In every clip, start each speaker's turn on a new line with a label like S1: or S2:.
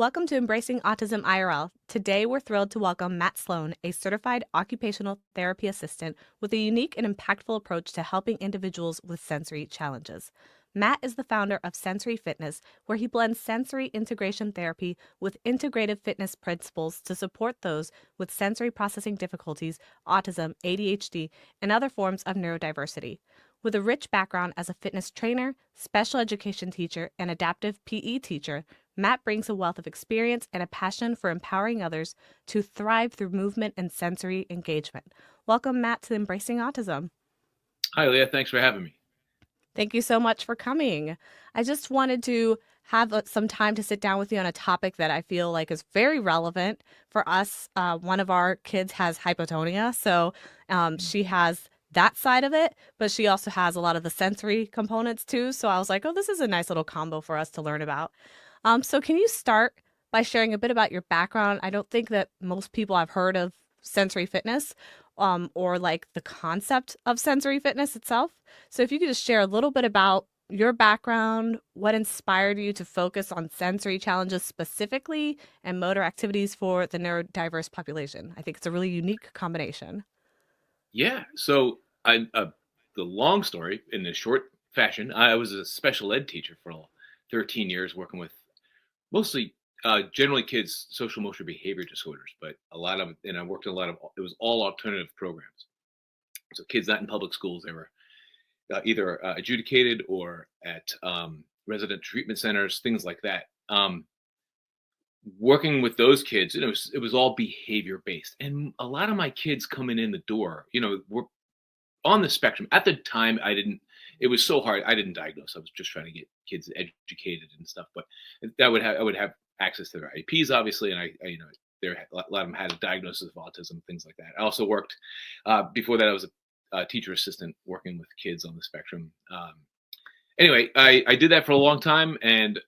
S1: Welcome to Embracing Autism IRL. Today, we're thrilled to welcome Matt Sloan, a certified occupational therapy assistant with a unique and impactful approach to helping individuals with sensory challenges. Matt is the founder of Sensory Fitness, where he blends sensory integration therapy with integrative fitness principles to support those with sensory processing difficulties, autism, ADHD, and other forms of neurodiversity. With a rich background as a fitness trainer, special education teacher, and adaptive PE teacher, Matt brings a wealth of experience and a passion for empowering others to thrive through movement and sensory engagement. Welcome, Matt, to Embracing Autism.
S2: Hi, Leah. Thanks for having me.
S1: Thank you so much for coming. I just wanted to have some time to sit down with you on a topic that I feel like is very relevant for us. One of our kids has hypotonia, so she has that side of it, but she also has a lot of the sensory components too. So I was like, oh, this is a nice little combo for us to learn about. So can you start by sharing a bit about your background? I don't think that most people have heard of sensory fitness, or like the concept of sensory fitness itself. So if you could just share a little bit about your background, what inspired you to focus on sensory challenges specifically and motor activities for the neurodiverse population. I think it's a really unique combination.
S2: Yeah. The long story in a short fashion, I was a special ed teacher for 13 years, working with mostly generally kids social emotional behavior disorders, but and I worked in a lot of, it was all alternative programs. So kids not in public schools, they were either adjudicated or at resident treatment centers, things like that. Working with those kids, it was all behavior based, and a lot of my kids coming in the door, were on the spectrum. At the time, I didn't. It was so hard. I didn't diagnose. I was just trying to get kids educated and stuff. But I would have access to their IEPs, obviously, and a lot of them had a diagnosis of autism, things like that. I also worked before that. I was a teacher assistant working with kids on the spectrum. Anyway, I did that for a long time, and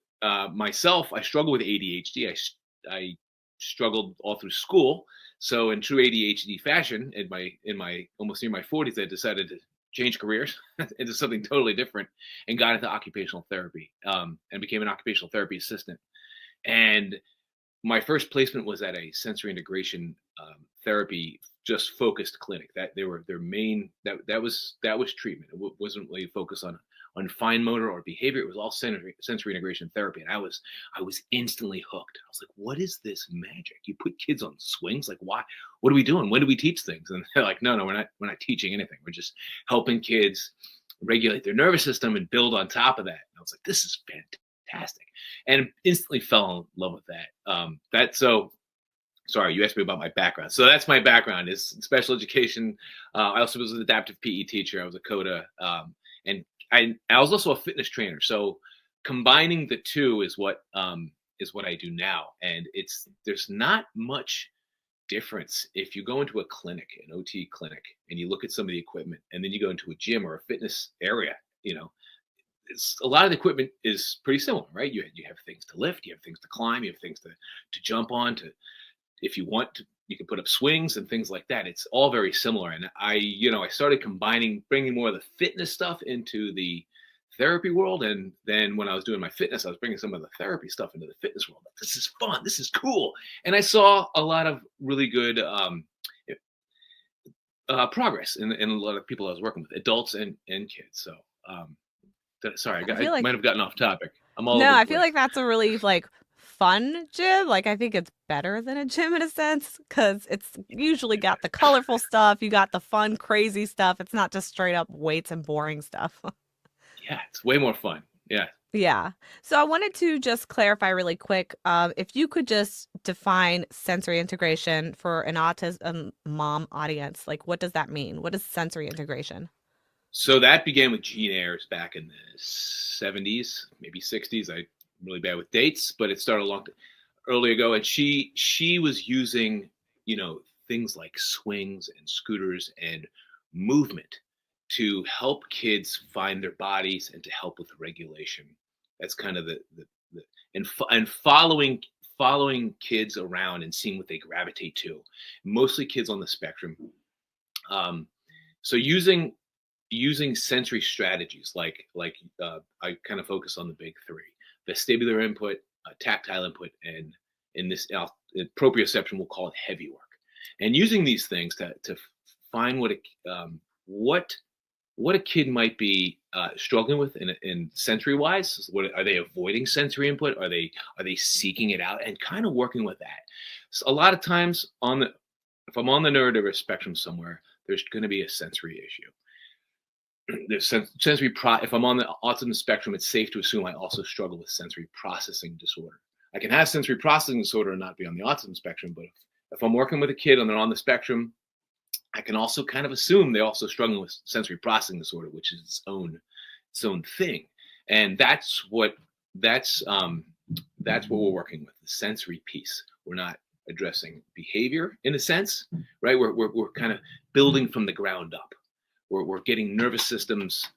S2: myself, I struggle with ADHD. I struggled all through school. So in true ADHD fashion, in my almost near my 40s, I decided to change careers into something totally different and got into occupational therapy, and became an occupational therapy assistant. And my first placement was at a sensory integration therapy just focused clinic. That they were their main, that was treatment. It wasn't really focused on fine motor or behavior. It was all sensory integration therapy, and I was instantly hooked. I was like, what is this magic? You put kids on swings? Like, why? What are we doing? When do we teach things? And they're like, no, we're not teaching anything. We're just helping kids regulate their nervous system and build on top of that. And I was like, this is fantastic, and instantly fell in love with that. Sorry, you asked me about my background. So that's my background, is special education. I also was an adaptive PE teacher. I was a CODA, and I was also a fitness trainer. So combining the two is what I do now. And there's not much difference if you go into a clinic, an OT clinic, and you look at some of the equipment, and then you go into a gym or a fitness area. A lot of the equipment is pretty similar, right? You have things to lift, you have things to climb, you have things to jump on, to, if you want to, you can put up swings and things like that. It's all very similar. And I started bringing more of the fitness stuff into the therapy world. And then when I was doing my fitness, I was bringing some of the therapy stuff into the fitness world. This is fun. This is cool. And I saw a lot of really good progress in a lot of people I was working with, adults and kids. So sorry,
S1: I
S2: I
S1: feel like
S2: might have gotten off topic. I'm all
S1: No,
S2: over the
S1: I feel
S2: place.
S1: like that's a really like fun gym. Like I think it's better than a gym in a sense because it's usually got the colorful stuff, you got the fun, crazy stuff. It's not just straight up weights and boring stuff.
S2: Yeah, it's way more fun. Yeah.
S1: Yeah. So I wanted to just clarify really quick, if you could just define sensory integration for an autism mom audience, like what does that mean? What is sensory integration?
S2: So that began with Jean Ayres back in the 70s, maybe 60s. I'm really bad with dates, but it started a long time early ago. And she was using, things like swings and scooters and movement to help kids find their bodies and to help with regulation. That's kind of the and following kids around and seeing what they gravitate to. Mostly kids on the spectrum. Um, so using sensory strategies I kind of focus on the big three: vestibular input, tactile input, and In this proprioception, we'll call it heavy work. And using these things to find what what a kid might be struggling with in sensory wise. What are they avoiding sensory input? Are they seeking it out and kind of working with that? So a lot of times if I'm on the neurodiverse spectrum somewhere, there's going to be a sensory issue. If I'm on the autism spectrum, it's safe to assume I also struggle with sensory processing disorder. I can have sensory processing disorder and not be on the autism spectrum, but if I'm working with a kid and they're on the spectrum, I can also kind of assume they're also struggling with sensory processing disorder, which is its own thing. And that's what we're working with, the sensory piece. We're not addressing behavior in a sense, right? We're kind of building from the ground up. We're getting nervous systems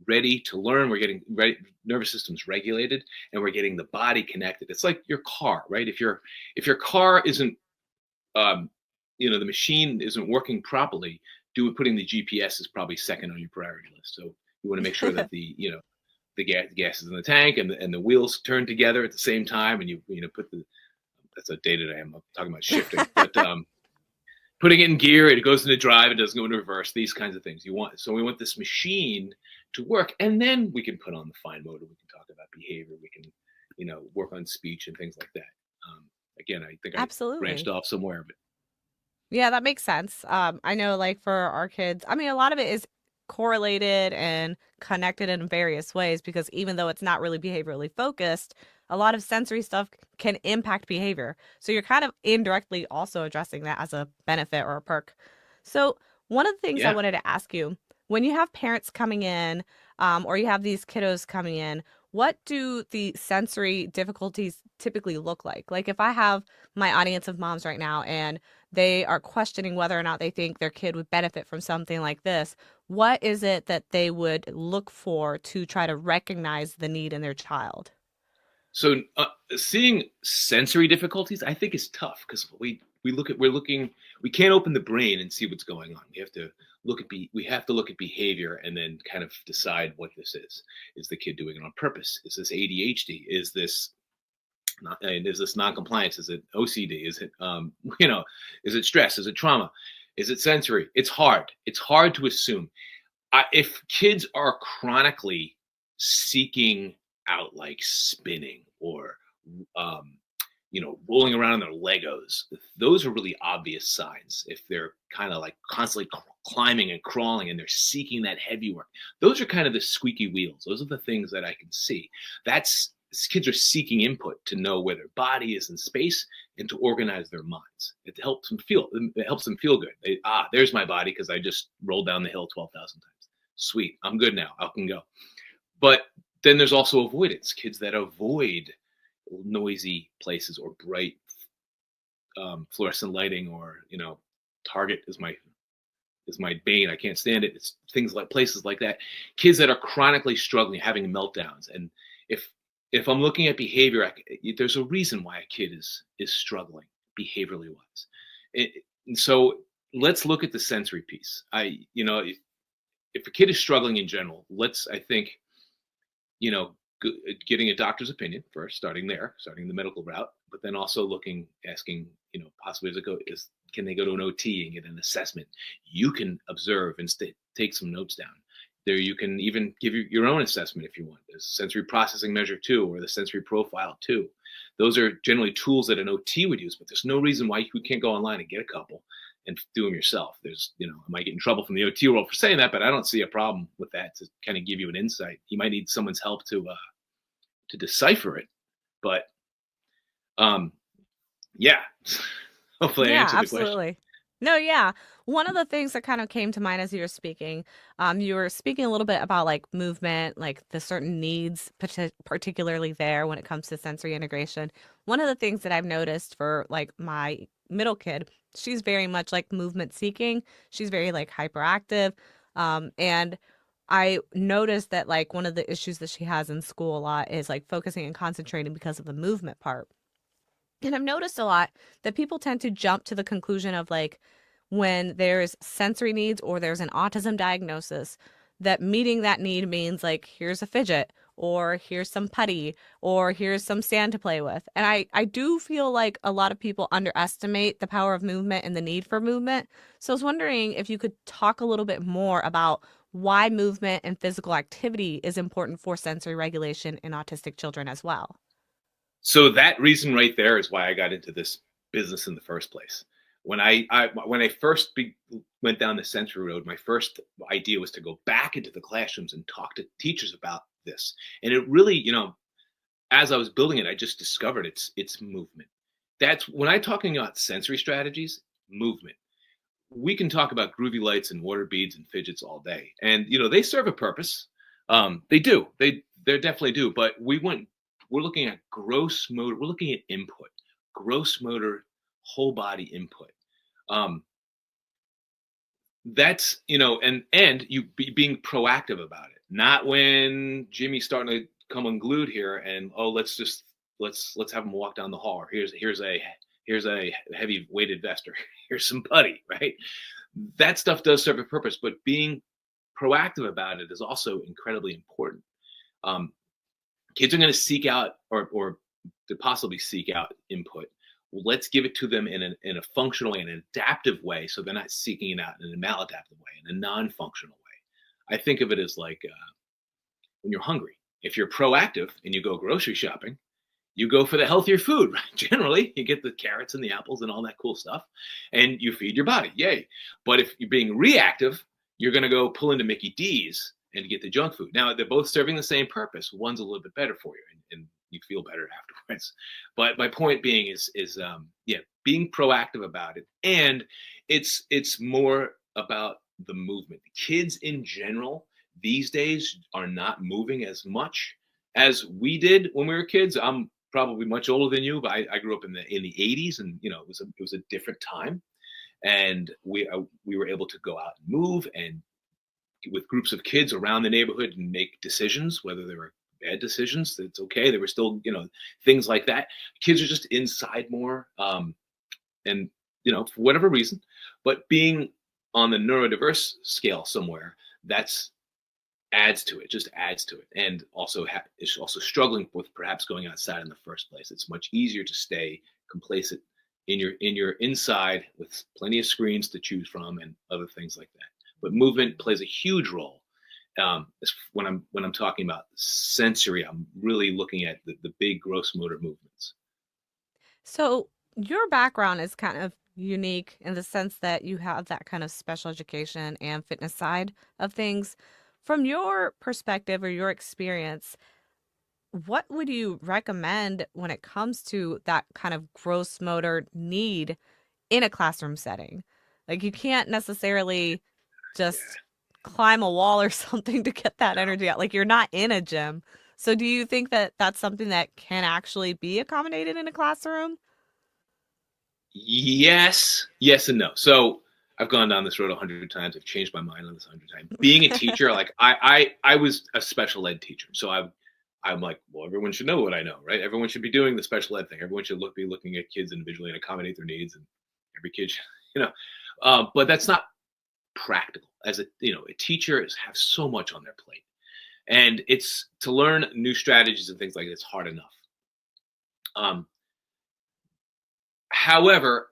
S2: ready to learn. We're getting nervous systems regulated, and we're getting the body connected. It's like your car, right? If your car isn't, the machine isn't working properly, putting the GPS is probably second on your priority list. So you want to make sure that the gas is in the tank and the wheels turn together at the same time, and you put that's a dated I am talking about shifting, but putting it in gear, it goes into drive, it doesn't go into reverse, these kinds of things. So we want this machine to work, and then we can put on the fine motor, we can talk about behavior, we can, work on speech and things like that. Again, I think I branched
S1: Absolutely.
S2: off somewhere, but
S1: Yeah, that makes sense. I know, like, for our kids, I mean, a lot of it is correlated and connected in various ways because even though it's not really behaviorally focused, a lot of sensory stuff can impact behavior. So you're kind of indirectly also addressing that as a benefit or a perk. So, one of the things I
S2: yeah.
S1: wanted to ask you, when you have parents coming in, or you have these kiddos coming in, what do the sensory difficulties typically look like? Like, if I have my audience of moms right now and they are questioning whether or not they think their kid would benefit from something like this, what is it that they would look for to try to recognize the need in their child?
S2: So seeing sensory difficulties, I think, is tough because we can't open the brain and see what's going on. We have to look at behavior and then kind of decide what this is. Is the kid doing it on purpose? Is this ADHD? Is this non-compliance? Is it OCD? Is it is it stress? Is it trauma? Is it sensory? It's hard. It's hard to assume. If kids are chronically seeking out, like spinning or rolling around in their Legos, those are really obvious signs. If they're kind of like constantly climbing and crawling and they're seeking that heavy work, those are kind of the squeaky wheels. Those are the things that I can see. Kids are seeking input to know where their body is in space and to organize their minds. It helps them feel good. There's my body because I just rolled down the hill 12,000 times. Sweet, I'm good now. I can go. But then there's also avoidance. Kids that avoid noisy places or bright fluorescent lighting, or Target is my bane. I can't stand it. It's things like places like that. Kids that are chronically struggling, having meltdowns, and if I'm looking at behavior, there's a reason why a kid is struggling behaviorally wise. And so let's look at the sensory piece. If a kid is struggling in general, I think, getting a doctor's opinion first, starting the medical route, but then also asking, possibly can they go to an OT and get an assessment? You can observe and take some notes down. There, you can even give your own assessment if you want. There's a sensory processing measure 2, or the sensory profile 2. Those are generally tools that an OT would use, but there's no reason why you can't go online and get a couple and do them yourself. I might get in trouble from the OT world for saying that, but I don't see a problem with that to kind of give you an insight. You might need someone's help to decipher it, but yeah, hopefully I
S1: Yeah,
S2: answered the question.
S1: absolutely. No, yeah. One of the things that kind of came to mind as you were speaking a little bit about like movement, like the certain needs, particularly there when it comes to sensory integration. One of the things that I've noticed for like my middle kid, she's very much like movement seeking. She's very like hyperactive. And I noticed that like one of the issues that she has in school a lot is like focusing and concentrating because of the movement part. And I've noticed a lot that people tend to jump to the conclusion of like when there's sensory needs or there's an autism diagnosis, that meeting that need means like here's a fidget or here's some putty, or here's some sand to play with. And I do feel like a lot of people underestimate the power of movement and the need for movement. So I was wondering if you could talk a little bit more about why movement and physical activity is important for sensory regulation in autistic children as well.
S2: So that reason right there is why I got into this business in the first place. When I first went down the sensory road, my first idea was to go back into the classrooms and talk to teachers about this. And it really, as I was building it, I just discovered it's movement. That's when I'm talking about sensory strategies, movement. We can talk about groovy lights and water beads and fidgets all day, and they serve a purpose. They do. They definitely do. But we're looking at gross motor. We're looking at input, gross motor, whole body input. Um, that's and being proactive about it, not when Jimmy's starting to come unglued here, and let's have him walk down the hall, or here's a heavy weighted vest, or here's some putty, right? That stuff does serve a purpose, but being proactive about it is also incredibly important. um, Kids are going to seek out, or to possibly seek out input. Well, let's give it to them in a functional and an adaptive way, so they're not seeking it out in a maladaptive way, in a non-functional way. I think of it as like when you're hungry. If you're proactive and you go grocery shopping, you go for the healthier food. Right? Generally, you get the carrots and the apples and all that cool stuff, and you feed your body. Yay! But if you're being reactive, you're going to go pull into Mickey D's and get the junk food. Now, they're both serving the same purpose. One's a little bit better for you, and you feel better afterwards. But my point being is being proactive about it, and it's more about the movement. Kids in general these days are not moving as much as we did when we were kids. I'm probably much older than you, but I grew up in the 80s, and it was a different time, and we were able to go out and move, and with groups of kids around the neighborhood, and make decisions, whether they were bad decisions. It's okay. There were still, things like that. Kids are just inside more, and for whatever reason. But being on the neurodiverse scale somewhere, that's adds to it, just adds to it, and also is also struggling with perhaps going outside in the first place. It's much easier to stay complacent in your inside with plenty of screens to choose from and other things like that. But movement plays a huge role. When I'm talking about sensory, I'm really looking at the big gross motor movements.
S1: So, your background is kind of unique in the sense that you have that kind of special education and fitness side of things. From your perspective or your experience, what would you recommend when it comes to that kind of gross motor need in a classroom setting? Like, you can't necessarily just climb a wall or something to get that energy out. Like, you're not in a gym. So, do you think that that's something that can actually be accommodated in a classroom?
S2: Yes and no. So I've gone down this road 100 times. I've changed my mind on this 100 times. Being a teacher, like I was a special ed teacher, so I'm like, well, everyone should know what I know, right? Everyone should be doing the special ed thing. Everyone should be looking at kids individually and accommodate their needs, and every kid, but that's not practical. As a teacher have so much on their plate, and it's to learn new strategies and things like that. It's hard enough. However,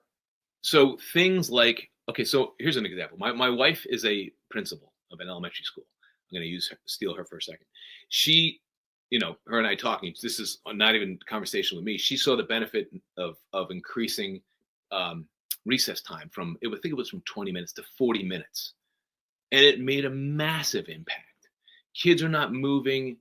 S2: so things like, okay, so here's an example. My wife is a principal of an elementary school. I'm going to steal her for a second. She, her and I talking, this is not even conversation with me. She saw the benefit of increasing recess time I think it was from 20 minutes to 40 minutes. And it made a massive impact. Kids are not moving,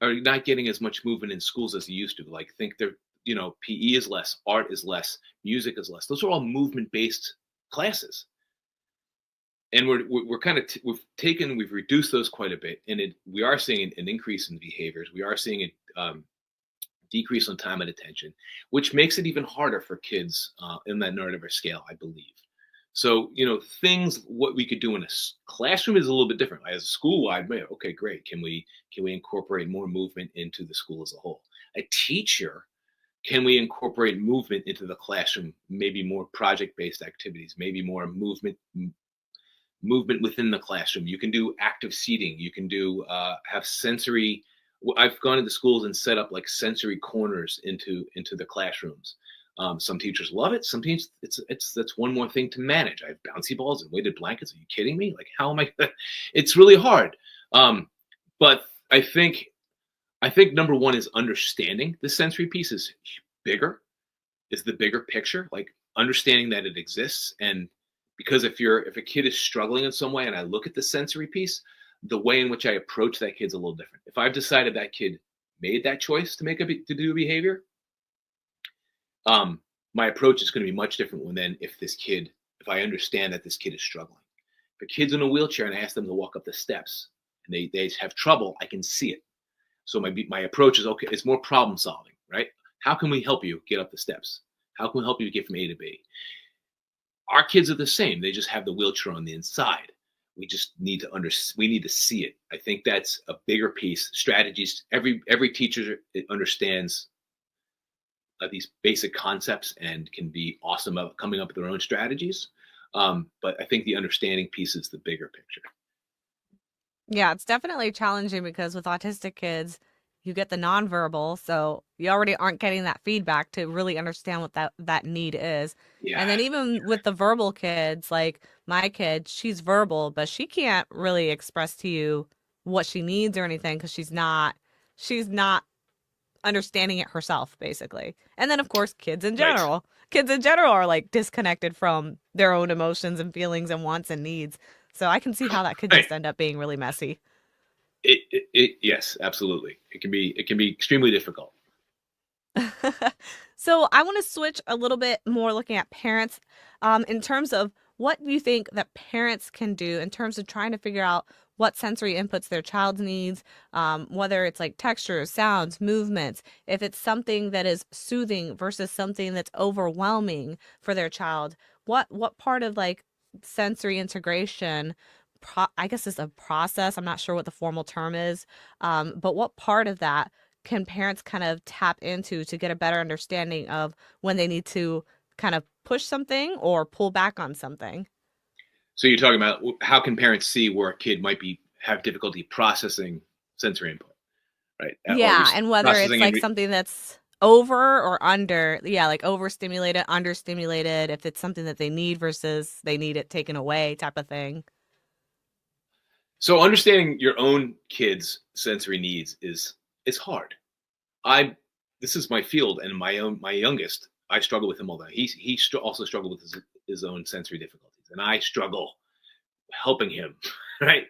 S2: or not getting as much movement in schools as they used to. Like, think they're, PE is less, art is less, music is less. Those are all movement-based classes. And we're kind of we've reduced those quite a bit, and we are seeing an increase in behaviors. We are seeing a decrease on time and attention, which makes it even harder for kids in that neurodiverse scale, I believe. So, things what we could do in a classroom is a little bit different. As a school-wide, okay, great. Can we incorporate more movement into the school as a whole? A teacher, can we incorporate movement into the classroom? Maybe more project-based activities, maybe more movement within the classroom. You can do active seating. You can do have sensory I've gone into schools and set up like sensory corners into the classrooms. Some teachers love it. Some teachers, it's that's one more thing to manage. I have bouncy balls and weighted blankets. Are you kidding me? Like, how am I? It's really hard. But I think number one is understanding the sensory piece is bigger, is the bigger picture, like understanding that it exists. And because if a kid is struggling in some way and I look at the sensory piece, the way in which I approach that kid's a little different. If I've decided that kid made that choice to do a behavior, my approach is going to be much different than if I understand that this kid is struggling. If a kid's in a wheelchair and I ask them to walk up the steps and they have trouble, I can see it. So my approach is, okay, it's more problem solving, right? How can we help you get up the steps? How can we help you get from A to B? Our kids are the same. They just have the wheelchair on the inside. We just need we need to see it. I think that's a bigger piece. Strategies. Every teacher understands these basic concepts and can be awesome about coming up with their own strategies. But I think the understanding piece is the bigger picture.
S1: Yeah, it's definitely challenging because with autistic kids, you get the nonverbal, so you already aren't getting that feedback to really understand what that need is. And
S2: Yeah.
S1: then even with the verbal kids, like my kid, she's verbal, but she can't really express to you what she needs or anything because she's not understanding it herself, basically. And then of course,
S2: Right.
S1: kids in general are like disconnected from their own emotions and feelings and wants and needs. So I can see how that could
S2: Right.
S1: just end up being really messy.
S2: Yes, absolutely. It can be extremely difficult.
S1: So I want to switch a little bit more looking at parents in terms of what do you think that parents can do in terms of trying to figure out what sensory inputs their child needs, whether it's like textures, sounds, movements, if it's something that is soothing versus something that's overwhelming for their child. What part of like sensory integration I guess is a process. I'm not sure what the formal term is, but what part of that can parents kind of tap into to get a better understanding of when they need to kind of push something or pull back on something?
S2: So you're talking about how can parents see where a kid might be have difficulty processing sensory input, right? Or
S1: Yeah, and whether it's
S2: processing and
S1: like something that's over or under, yeah, like overstimulated, understimulated, if it's something that they need versus they need it taken away type of thing.
S2: so understanding your own kids' sensory needs is hard. I This is my field, and my youngest, I struggle with him all day. Also struggled with his own sensory difficulties, and I struggle helping him. Right?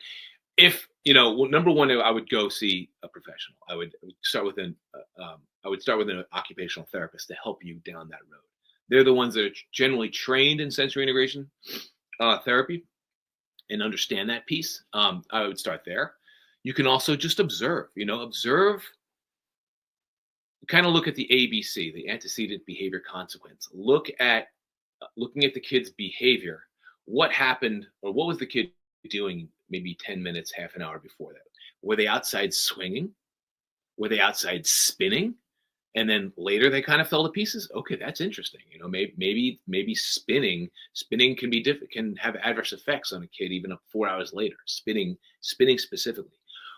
S2: If well, number one, I would go see a professional. I would start with an occupational therapist to help you down that road. They're the ones that are generally trained in sensory integration therapy and understand that piece. I would start there. You can also just observe. Observe, kind of look at the ABC, the antecedent behavior consequence. Looking at the kid's behavior. What happened, or what was the kid doing maybe 10 minutes, half an hour before that? Were they outside swinging? Were they outside spinning? And then later they kind of fell to pieces. Okay, that's interesting. Maybe spinning can have adverse effects on a kid even up 4 hours later. Spinning specifically.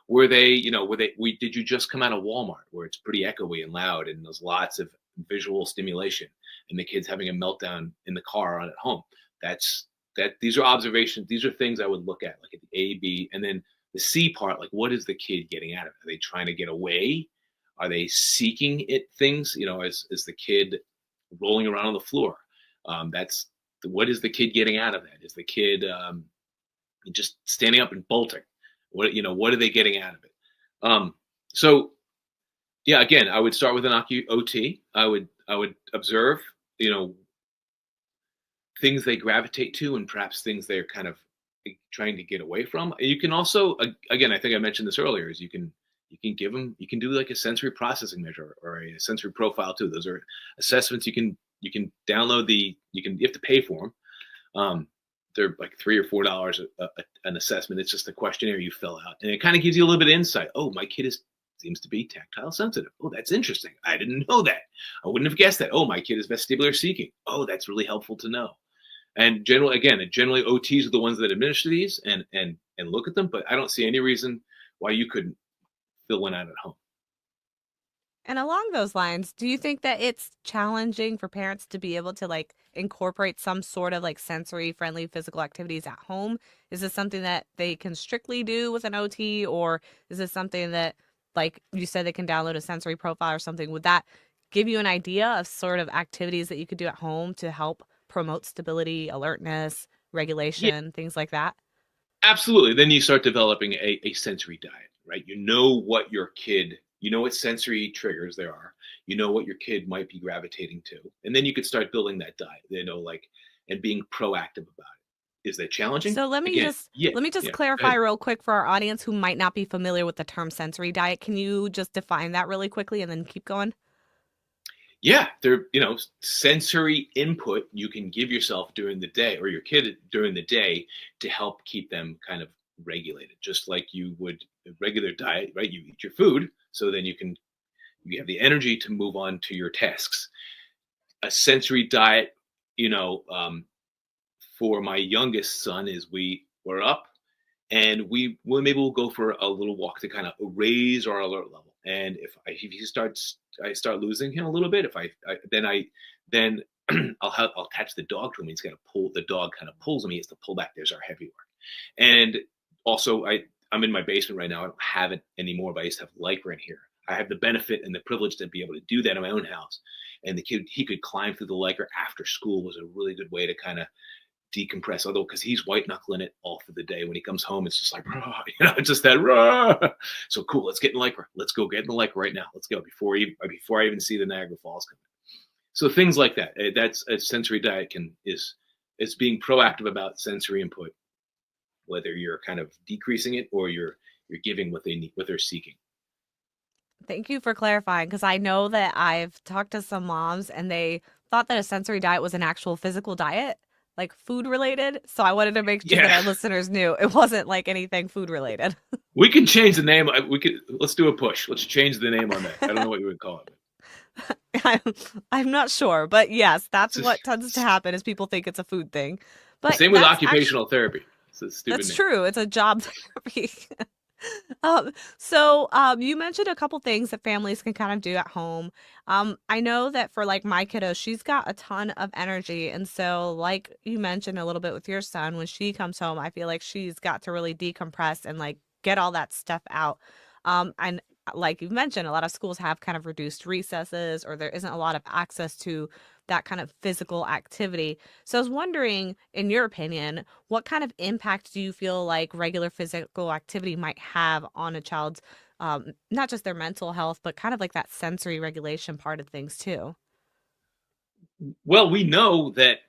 S2: Did you just come out of Walmart where it's pretty echoey and loud and there's lots of visual stimulation and the kid's having a meltdown in the car or at home? These are observations. These are things I would look at, like at the A, B, and then the C part, like what is the kid getting out of it? Are they trying to get away? Are they seeking things? Is the kid rolling around on the floor? That's What is the kid getting out of that? Is the kid just standing up and bolting? What are they getting out of it? So yeah, again, I would start with an OT. I would observe, things they gravitate to and perhaps things they're kind of trying to get away from. You can also, again, I think I mentioned this earlier, is you can do like a sensory processing measure or a sensory profile too. Those are assessments you can download. You have to pay for them. They're like $3 or $4 an assessment. It's just a questionnaire you fill out, and it kind of gives you a little bit of insight. Oh, my kid seems to be tactile sensitive. Oh, that's interesting. I didn't know that. I wouldn't have guessed that. Oh, my kid is vestibular seeking. Oh, that's really helpful to know. And generally OTs are the ones that administer these and look at them. But I don't see any reason why you couldn't fill one out at home.
S1: And along those lines, do you think that it's challenging for parents to be able to like incorporate some sort of like sensory friendly physical activities at home? Is this something that they can strictly do with an OT, or is this something that, like you said, they can download a sensory profile or something? Would that give you an idea of sort of activities that you could do at home to help promote stability, alertness,
S2: Yeah,
S1: regulation, things like that?
S2: absolutely. Then you start developing a sensory diet, right? You know what your kid, you know what sensory triggers there are. You know what your kid might be gravitating to. And then you could start building that diet, like, and being proactive about it. Is that challenging?
S1: So
S2: Again, yeah,
S1: let me just
S2: yeah. Go
S1: clarify
S2: ahead.
S1: real quick for our audience who might not be familiar with the term sensory diet. Can you just define that really quickly and then keep going?
S2: Yeah, sensory input you can give yourself during the day or your kid during the day to help keep them kind of regulated, just like you would a regular diet, right? You eat your food, so then you have the energy to move on to your tasks. A sensory diet, you know, um, for my youngest son is we were up and maybe we'll go for a little walk to kind of raise our alert level. And if he starts, I start losing him a little bit. If then I'll attach the dog to him. He's got to pull. The dog kind of pulls him. He has to pull back. There's our heavy work. And also, I'm in my basement right now. I don't have it anymore, but I used to have Lycra in here. I have the benefit and the privilege to be able to do that in my own house. And the kid, he could climb through the Lycra after school was a really good way to kind of decompress. Although, because he's white knuckling it all through the day, when he comes home, it's just like, rah, just that rah. So cool. Let's get in Lycra. Let's go get in the Lycra right now. Let's go before I even see the Niagara Falls coming. So things like that. That's a sensory diet is being proactive about sensory input, whether you're kind of decreasing it or you're giving what they need, what they're seeking.
S1: Thank you for clarifying because I know that I've talked to some moms and they thought that a sensory diet was an actual physical diet, like food related. So I wanted to make sure that
S2: Yeah,
S1: our listeners knew it wasn't like anything food related.
S2: we can change the name. We could Let's do a push. Let's change the name on that. I don't know what you would call it.
S1: I'm, I'm not sure, but yes, that's
S2: It's
S1: what tends to happen is people think it's a food thing. But
S2: same with occupational therapy. It's a stupid
S1: that's
S2: name.
S1: true. It's a job therapy. You mentioned a couple things that families can kind of do at home. I know that for like my kiddo, she's got a ton of energy. And so, like you mentioned a little bit with your son, when she comes home, I feel like she's got to really decompress and like get all that stuff out. And like you've mentioned, a lot of schools have kind of reduced recesses or there isn't a lot of access to that kind of physical activity. So I was wondering, in your opinion, what kind of impact do you feel like regular physical activity might have on a child's, not just their mental health, but kind of like that sensory regulation part of things too?
S2: Well, we know that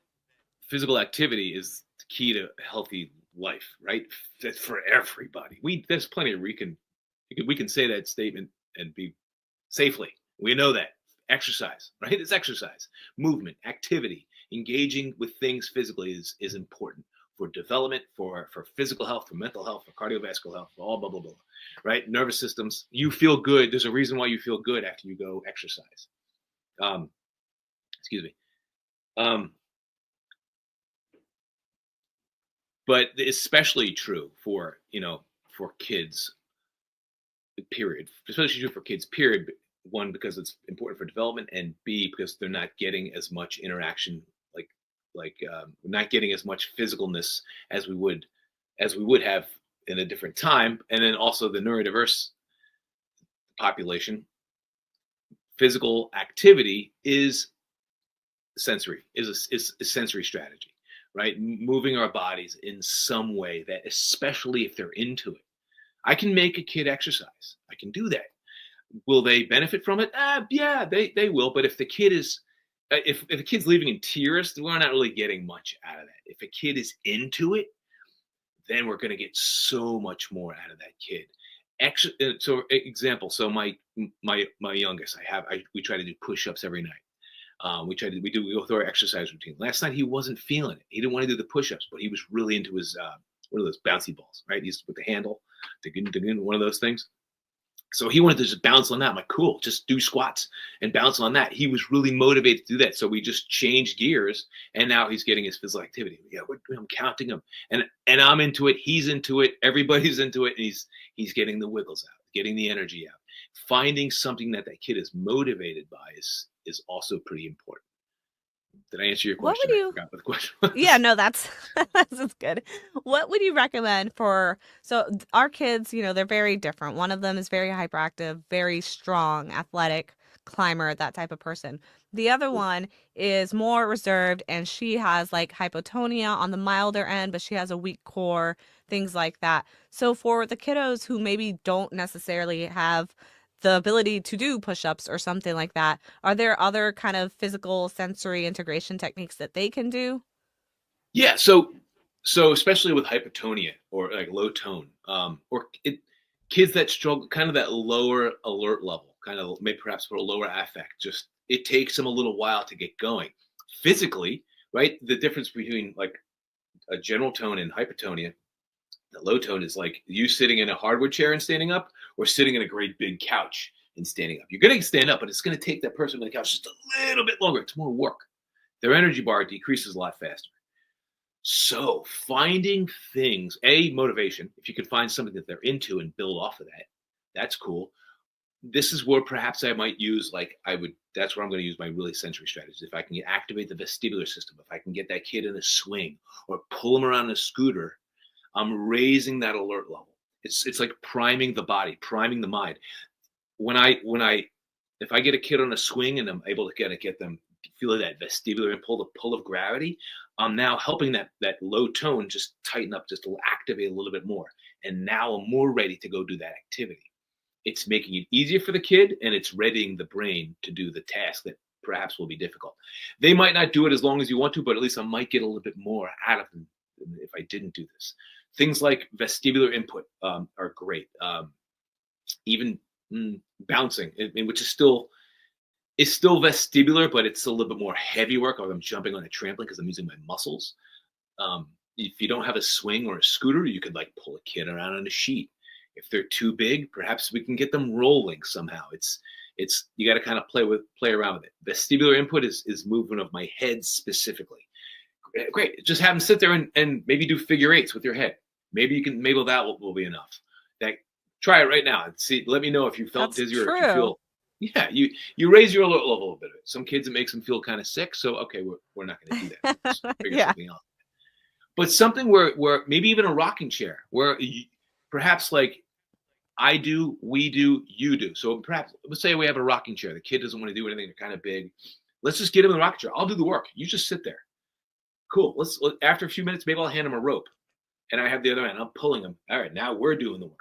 S2: physical activity is the key to healthy life, right? That's for everybody. There's plenty of we can say that statement and be safely. We know that exercise, right? It's exercise, movement, activity, engaging with things physically is important for development, for physical health, for mental health, for cardiovascular health, for all blah blah blah, right? Nervous systems. You feel good. There's a reason why you feel good after you go exercise. Um, excuse me. Um, but especially true for for kids, period. Especially true for kids, period. One, because it's important for development, and B, because they're not getting as much interaction, like not getting as much physicalness as we would have in a different time. And then also the neurodiverse population, physical activity is a sensory strategy, right? Moving our bodies in some way that, especially if they're into it, I can make a kid exercise. I can do that. Will they benefit from it? Yeah, they will. But if the kid is, if a kid's leaving in tears, we're not really getting much out of that. If a kid is into it, then we're going to get so much more out of that kid. So example. So my youngest, we try to do push-ups every night. We go through our exercise routine. Last night he wasn't feeling it. He didn't want to do the push-ups, but he was really into his what are those bouncy balls, right? He's with the handle, one of those things. So he wanted to just bounce on that. I'm like, cool, just do squats and bounce on that. He was really motivated to do that. So we just changed gears, and now he's getting his physical activity. Yeah, I'm counting him, and I'm into it. He's into it. Everybody's into it, and he's getting the wiggles out, getting the energy out. Finding something that that kid is motivated by is also pretty important. Did I answer your
S1: What
S2: question?
S1: would
S2: I
S1: you
S2: forgot what the question
S1: Yeah,
S2: was.
S1: no, that's that's good. What would you recommend for our kids, they're very different. One of them is very hyperactive, very strong, athletic, climber, that type of person. The other one is more reserved and she has like hypotonia on the milder end, but she has a weak core, things like that. So for the kiddos who maybe don't necessarily have the ability to do push-ups or something like that, are there other kind of physical sensory integration techniques that they can do?
S2: Yeah, so especially with hypotonia or like low tone, kids that struggle, kind of that lower alert level, kind of maybe perhaps for a lower affect, just it takes them a little while to get going. Physically, right? The difference between like a general tone and hypotonia, the low tone is like you sitting in a hardwood chair and standing up, or sitting in a great big couch and standing up. You're going to stand up, but it's going to take that person on the couch just a little bit longer. It's more work. Their energy bar decreases a lot faster. So finding things, motivation, if you can find something that they're into and build off of that, that's cool. This is where perhaps I might use, that's where I'm going to use my really sensory strategies. If I can activate the vestibular system, if I can get that kid in a swing or pull them around a scooter, I'm raising that alert level. It's like priming the body, priming the mind. When I if I get a kid on a swing and I'm able to get them feel that vestibular and pull, the pull of gravity, I'm now helping that low tone just tighten up, just to activate a little bit more. And now I'm more ready to go do that activity. It's making it easier for the kid and it's readying the brain to do the task that perhaps will be difficult. They might not do it as long as you want to, but at least I might get a little bit more out of them than if I didn't do this. Things like vestibular input are great. Even bouncing, which is still vestibular, but it's a little bit more heavy work. Or I'm jumping on a trampoline because I'm using my muscles. If you don't have a swing or a scooter, you could like pull a kid around on a sheet. If they're too big, perhaps we can get them rolling somehow. It's you got to kind of play around with it. Vestibular input is movement of my head specifically. Great. Just have them sit there and maybe do figure eights with your head. Maybe that will be enough. That Try it right now and see. Let me know if you felt
S1: That's
S2: dizzy or if you
S1: true.
S2: feel. Yeah, you raise your alert level a little bit. Some kids it makes them feel kind of sick. So okay, we're not going to do that. We'll just figure
S1: Yeah,
S2: something out. But something where maybe even a rocking chair, where perhaps like I do, we do, you do. So perhaps let's say we have a rocking chair. The kid doesn't want to do anything. They're kind of big. Let's just get him in the rocking chair. I'll do the work. You just sit there. Cool. After a few minutes, maybe I'll hand him a rope, and I have the other end. I'm pulling him. All right, now we're doing the work.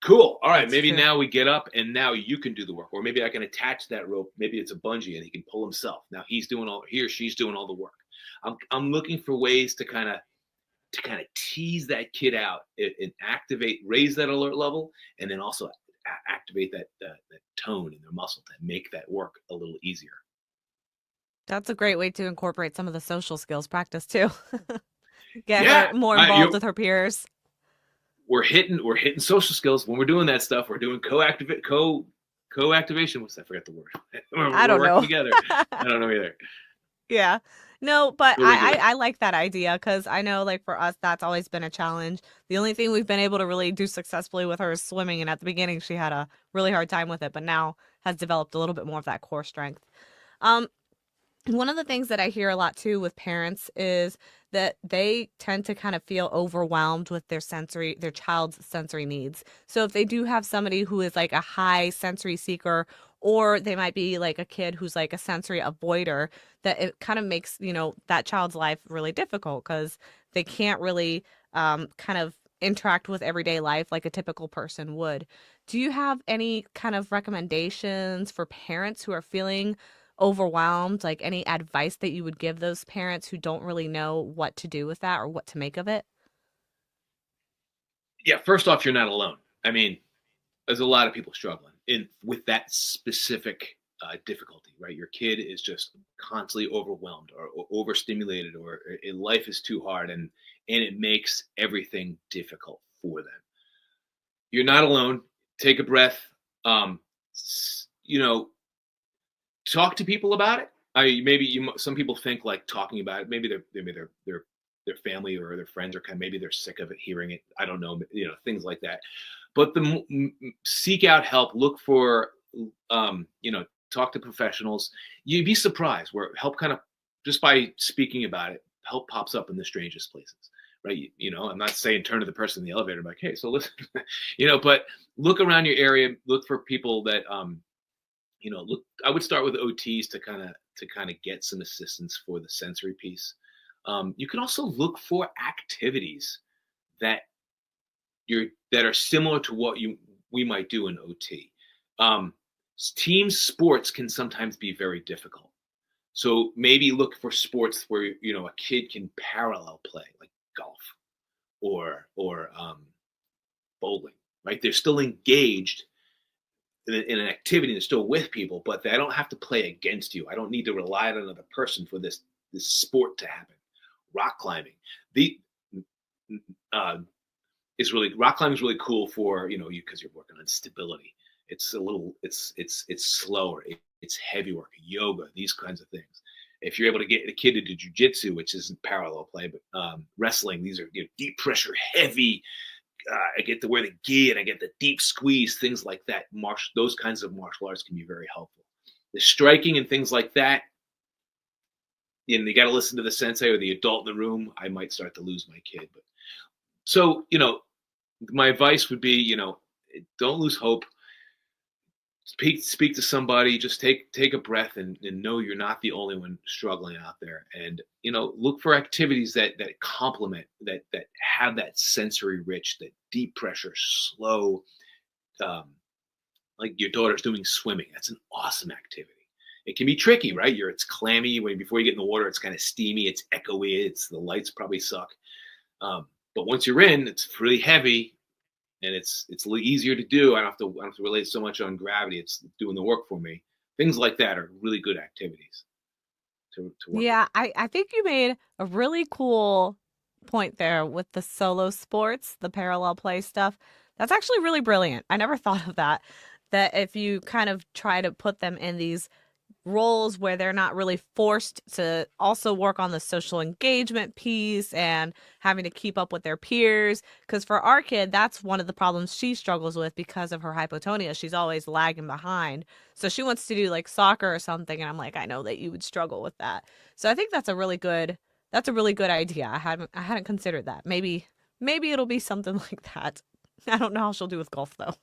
S2: Cool. All right.
S1: that's
S2: Maybe
S1: true.
S2: now we get up and now you can do the work. Or maybe I can attach that rope. Maybe it's a bungee and he can pull himself. Now he or she's doing all the work. I'm looking for ways to kind of tease that kid out and activate, raise that alert level, and then also activate that tone in their muscle to make that work a little easier.
S1: That's a great way to incorporate some of the social skills practice too. Get her
S2: Yeah.
S1: more involved with her peers.
S2: We're hitting social skills when we're doing that stuff. We're doing co-activation. I forgot the word.
S1: I
S2: We're
S1: don't
S2: working
S1: know.
S2: together. I don't know either.
S1: Yeah. No, but
S2: Really good.
S1: I like that idea because I know like for us that's always been a challenge. The only thing we've been able to really do successfully with her is swimming, and at the beginning she had a really hard time with it, but now has developed a little bit more of that core strength. Um, One of the things that I hear a lot too with parents is that they tend to kind of feel overwhelmed with their child's sensory needs. So if they do have somebody who is like a high sensory seeker, or they might be like a kid who's like a sensory avoider, that it kind of makes, that child's life really difficult because they can't really kind of interact with everyday life like a typical person would. Do you have any kind of recommendations for parents who are feeling overwhelmed, like any advice that you would give those parents who don't really know what to do with that or what to make of it?
S2: Yeah. First off, you're not alone. I mean, there's a lot of people struggling in with that specific difficulty, right? Your kid is just constantly overwhelmed or overstimulated, or life is too hard, and it makes everything difficult for them. You're not alone. Take a breath. Um, you know, talk to people about it. Some people think like talking about it. Maybe they're their family or their friends are maybe they're sick of it, hearing it. I don't know, things like that. But seek out help, look for, talk to professionals. You'd be surprised where help kind of, just by speaking about it, help pops up in the strangest places, right? I'm not saying turn to the person in the elevator and be like, hey, so listen, but look around your area, look for people that, look. I would start with OTs to kind of get some assistance for the sensory piece. You can also look for activities that that are similar to what we might do in OT. Team sports can sometimes be very difficult. So maybe look for sports where a kid can parallel play, like golf or bowling. Right? They're still engaged in an activity and they're still with people, but they don't have to play against you. I don't need to rely on another person for this sport to happen. Rock climbing, the is really rock climbing is really cool for you because you're working on stability. It's a little it's slower. It's heavy work, yoga, these kinds of things. If you're able to get a kid to do jujitsu, which isn't parallel play, but wrestling, these are deep pressure, heavy. I get to wear the gi and I get the deep squeeze, things like that. Those kinds of martial arts can be very helpful. The striking and things like that, you got to listen to the sensei or the adult in the room. I might start to lose my kid. But so, my advice would be, don't lose hope. Speak to somebody, just take a breath and know you're not the only one struggling out there. And, look for activities that complement, that have that sensory rich, that deep pressure, slow, like your daughter's doing swimming. That's an awesome activity. It can be tricky, right? It's clammy before you get in the water, it's kind of steamy, it's echoey, the lights probably suck. But once you're in, it's really heavy. And it's a little easier to do. I don't have to relate so much on gravity. It's doing the work for me. Things like that are really good activities to work with.
S1: Yeah, I think you made a really cool point there with the solo sports, the parallel play stuff. That's actually really brilliant. I never thought of that. That if you kind of try to put them in these roles where they're not really forced to also work on the social engagement piece and having to keep up with their peers. Because for our kid, that's one of the problems she struggles with because of her hypotonia. She's always lagging behind. So she wants to do like soccer or something. And I'm like, I know that you would struggle with that. So I think that's a really good idea. I hadn't considered that. Maybe it'll be something like that. I don't know how she'll do with golf though.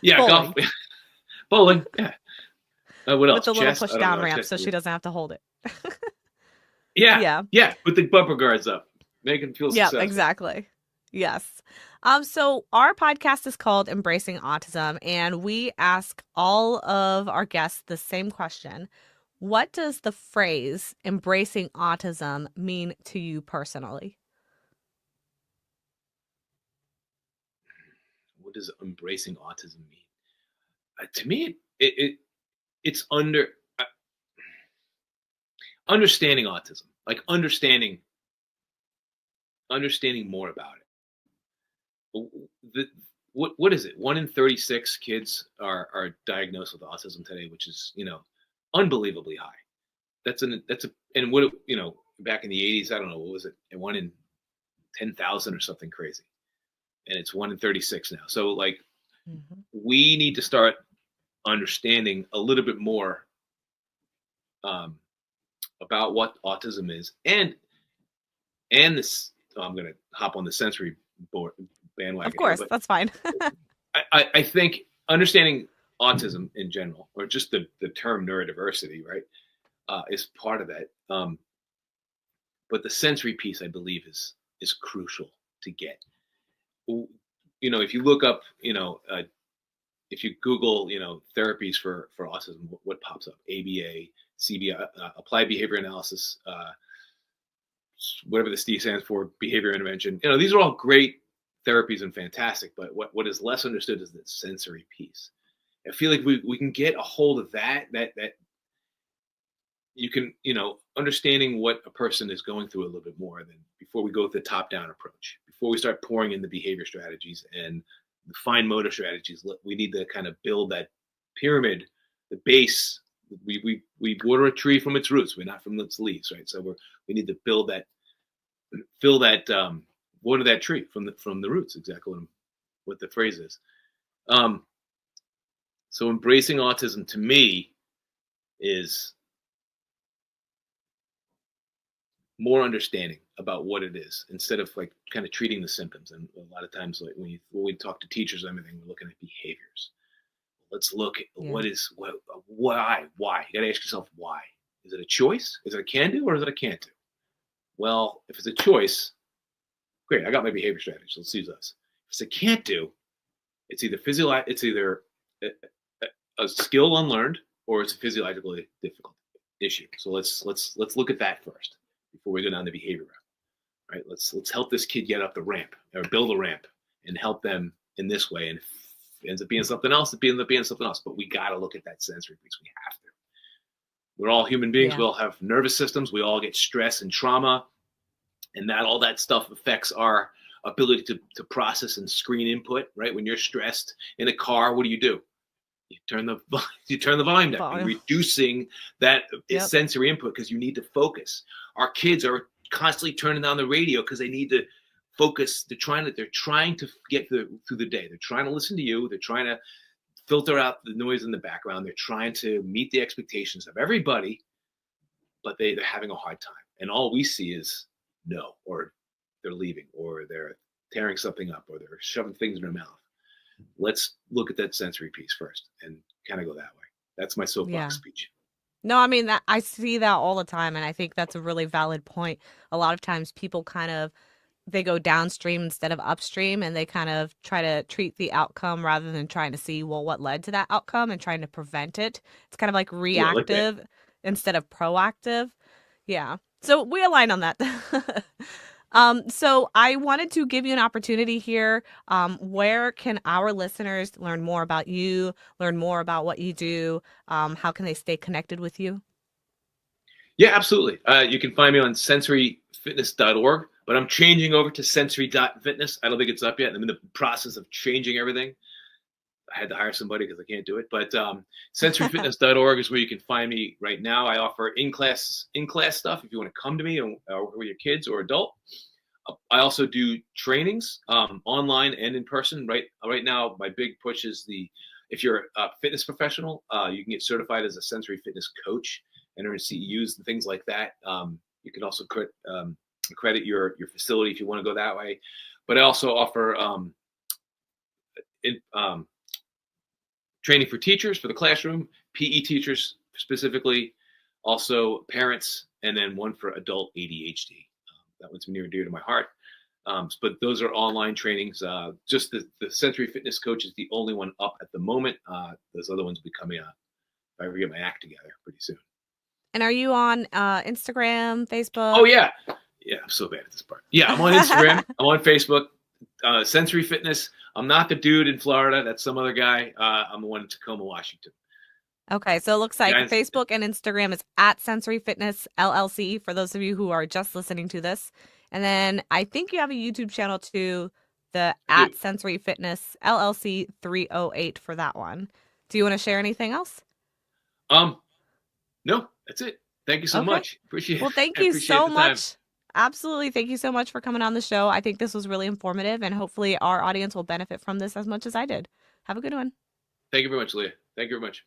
S2: Yeah, golf,
S1: Bowling
S2: bowling. Yeah. What
S1: with
S2: else?
S1: the little
S2: Chess.
S1: push
S2: I don't
S1: down
S2: know.
S1: ramp
S2: Chess.
S1: so she doesn't have to hold it.
S2: Yeah,
S1: Yeah.
S2: yeah. Put the bumper guards up. Make them feel
S1: Yeah,
S2: successful.
S1: exactly. Yes. So our podcast is called Embracing Autism, and we ask all of our guests the same question. What does the phrase embracing autism mean to you personally?
S2: What does embracing autism mean? To me, it's uh, understanding autism, like understanding more about it. What is it? 1 in 36 kids are diagnosed with autism today, which is unbelievably high. And what back in the 80s, I don't know, what was it? 1 in 10,000 or something crazy, and it's 1 in 36 now. So like
S1: Mhm.
S2: we need to start understanding a little bit more um, about what autism is, and this. I'm going to hop on the sensory board
S1: Of
S2: bandwagon here,
S1: course,
S2: but
S1: that's fine.
S2: I think understanding autism in general, or just the term neurodiversity, right, is part of that. But the sensory piece, I believe, is crucial to get. If you look up, if you Google, therapies for autism, what pops up? ABA, CBI, applied behavior analysis, whatever the C stands for, behavior intervention. These are all great therapies and fantastic. But what is less understood is the sensory piece. I feel like we can get a hold of that you can, understanding what a person is going through a little bit more than before we go with the top down approach, before we start pouring in the behavior strategies and the fine motor strategies. We need to kind of build that pyramid, the base. We water a tree from its roots. We're not from its leaves, right? So we need to build fill that water that tree from the roots. Exactly what the phrase is. Um, so embracing autism to me is more understanding about what it is instead of like kind of treating the symptoms. And a lot of times, like when we talk to teachers and everything, we're looking at behaviors. Let's look at
S1: Yeah.
S2: why. You got to ask yourself why. Is it a choice? Is it a can do or is it a can't do? Well, if it's a choice, great. I got my behavior strategy. Let's use those. If it's a can't do, it's either it's either a skill unlearned or it's a physiologically difficult issue. So let's look at that first before we go down the behavior route. Right? Let's help this kid get up the ramp or build a ramp and help them in this way. And if it ends up being something else, it ends up being something else. But we got to look at that sensory piece. We have to. We're all human beings.
S1: Yeah.
S2: We all have nervous systems. We all get stress and trauma, and all that stuff affects our ability to process and screen input. Right? When you're stressed in a car, what do? You turn the volume down. You're
S1: Volume.
S2: reducing that
S1: Yep.
S2: sensory input because you need to focus. Our kids are constantly turning down the radio because they need to focus. They're trying to get through the day. They're trying to listen to you. They're trying to filter out the noise in the background. They're trying to meet the expectations of everybody, but they're having a hard time. And all we see is no, or they're leaving, or they're tearing something up, or they're shoving things in their mouth. Let's look at that sensory piece first and kind of go that way. That's my
S1: Yeah.
S2: soapbox speech.
S1: No, I mean that I see that all the time, and I think that's a really valid point. A lot of times people kind of they go downstream instead of upstream, and they kind of try to treat the outcome rather than trying to see, well, what led to that outcome and trying to prevent it. It's kind of like
S2: Ooh, I like that.
S1: reactive instead of proactive. Yeah. So we align on that. So I wanted to give you an opportunity here. Where can our listeners learn more about you, learn more about what you do? How can they stay connected with you?
S2: Yeah, absolutely. You can find me on sensoryfitness.org, but I'm changing over to sensory.fitness. I don't think it's up yet. I'm in the process of changing everything. I had to hire somebody because I can't do it. But sensoryfitness.org is where you can find me right now. I offer in-class stuff if you want to come to me or with your kids or adult. I also do trainings online and in person. Right now, my big push is if you're a fitness professional, you can get certified as a sensory fitness coach and earn CEUs and things like that. You can also credit your facility if you want to go that way. But I also offer training for teachers for the classroom, PE teachers specifically, also parents, and then one for adult ADHD. That one's near and dear to my heart. But those are online trainings. Just the Sensory Fitness Coach is the only one up at the moment. Those other ones will be coming out if I ever get my act together pretty soon.
S1: And are you on Instagram, Facebook?
S2: Oh, yeah. Yeah, I'm so bad at this part. Yeah, I'm on Instagram. I'm on Facebook. Sensory Fitness. I'm not the dude in Florida. That's some other guy. I'm the one in Tacoma, Washington.
S1: Okay, so it looks like
S2: Guys,
S1: Facebook and Instagram is at Sensory Fitness LLC for those of you who are just listening to this. And then I think you have a YouTube channel too, the
S2: I do.
S1: at Sensory Fitness LLC 308 for that one. Do you want to share anything else?
S2: No, that's it. Thank you so
S1: Okay.
S2: much. Appreciate
S1: Well, thank
S2: I
S1: you
S2: appreciate
S1: so
S2: the time.
S1: much. Absolutely. Thank you so much for coming on the show. I think this was really informative, and hopefully our audience will benefit from this as much as I did. Have a good one.
S2: Thank you very much, Leah. Thank you very much.